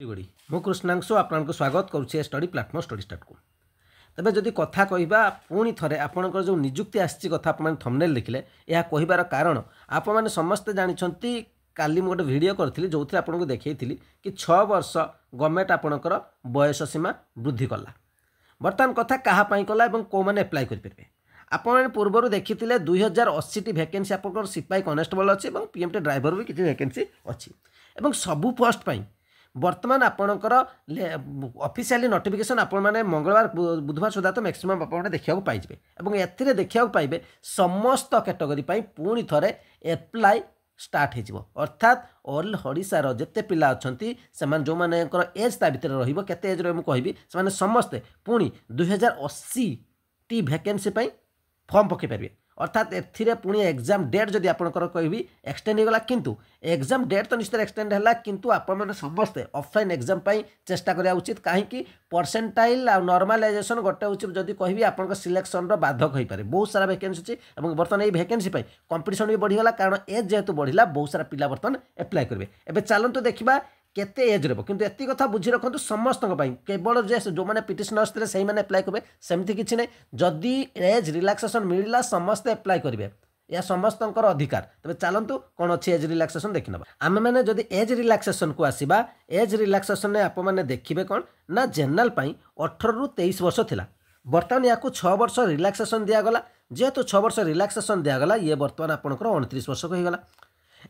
गुड़ी मु कृष्णांशु आपको स्वागत करुच्छे स्टडी प्लाटफर्म स्टडी स्टार्ट को तेज जदि कथा कहवा पुणी थे आपंकर जो निजुक्ति आसी कथा आप थंबनेल लिखिले यह कहबार कारण आप मैंने समस्ते जानते काली गोटे वीडियो करी जो आपको देखी कि 6 वर्ष गवर्नमेंट आपणकर बयस सीमा वृद्धि कला बर्तमान कथा कहाँपाई कला कौ मैंने एप्लाय करेंगे आपने पूर्वर देखी 2080 वैकेंसी आप सिपाही कनेस्टेबल अच्छी और पीएमटी ड्राइवर भी किसी वैकेंसी अच्छी सबू पोस्ट पाई बर्तमान आपणकर ऑफिशियली नोटिफिकेशन आपण मैंने मंगलवार बुधवार सुधा तो मैक्सिमम आप देखा पाइबे और एथिरे देखा पाइबे समस्त कैटेगरी पुणी थे एप्लाय स्टार्ट हो अर्थात ऑल ओडिशार जिते पिला अच्छी से जो मैंने एज ता भर रते एज रही से समस्ते पुणी 2080 टी वैकेंसी फॉर्म पकई पारे अर्थात एथिरे पुणी एग्जाम डेट जदि आपंकर कहि एक्सटेंड होगा किंतु एग्जाम डेट तो निश्चित एक्सटेंड है किंतु आपने समस्ते ऑफलाइन एग्जाम चेष्टा करा उचित कहीं परसेंटाइल आ नॉर्मलाइजेशन गोटे हूँ जदि कहि आप सिलेक्शन बाधक हो पारे बहुत सारा वैकेंसी अच्छी और बर्तमान ये वैकेंसी कंपटीशन भी बढ़ीगला कारण एज जेहेतु बढ़ला बहुत सारा पिला बर्तमान एप्लाय करेंगे एवं चलतु देखा केते एज रहा किंतु एति कथा बुझी रखु समस्त केवल जो मैंने पिटिशन आसते से मैंने एप्लाय करेंगे सेमती किसी नहीं जदि एज रिलैक्सेशन मिलला समस्ते एप्लाय करेंगे या समस्त अधिकार तेज चलतु कौन अच्छी एज रिलैक्सेशन देखी ना आम मैंने जदि एज रिलैक्सेशन को आसवा एज रिलैक्सेशन आप मैंने देखिए कौन ना जनरल 18 रु 23 वर्ष थिला बर्तमान या 6 वर्ष रिलैक्सेशन दिगला जेहेतु 6 वर्ष रिलैक्सेशन दिगला ये बर्तमान आपंकर 29 वर्ष को होगा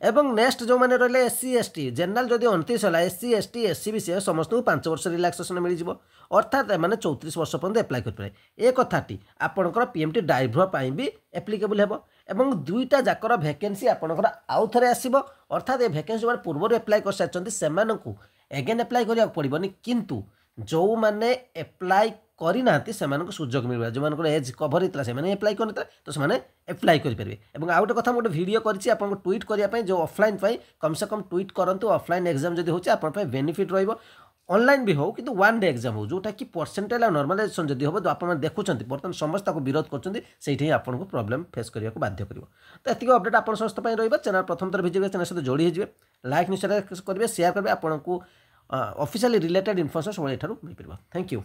एवं नेक्स्ट जो मैंने रही एससी एसटी जनरल जदि 29 है एससी एसटी एससी बीसी समस्त 5 वर्ष रिलैक्सेशन मिल जाए अर्थात मैंने 34 वर्ष पर्यंत एप्लाय करेंगे ये कथाटी आपंकर पीएमटी ड्राइवर भी एप्लिकेबल है एवं दुईटा जाकर वैकेंसी आपंकर आउ थे आसो अर्थात ये वैकेंसी जो पूर्व एप्लाय कर सारी से एगेन एप्लाय करा पड़ोनी किंतु जो मैंने एप्लाय करना से सुजोग मिलवा जो एज कभर होता है एप्लाय करते तो से एप्लाय करेंगे और आउ गोटे कथा गोटे वीडियो कर ट्वीट करने जो ऑफलाइन कम से कम ट्वीट करूँ ऑफलाइन एग्जाम जब हो बेनिफिट रही ऑनलाइन भी हो कि 1 डे एग्जाम हो जोटा कि परसेंटाइल और नॉर्मलाइजेशन जब हम जो आप देखुं बर्तमान समस्त विरोध कर आपको प्रोब्लेम फेस करने को बाध्य कर तो ये अपडेट आप समस्त रही चैनल प्रथम थर भिजिट चैनल सहित जोड़ी हो लाइक निश्चय करेंगे शेयर करेंगे आपको ऑफिशियली रिलेटेड इनफॉरमेशन सब मिल पार थैंक यू।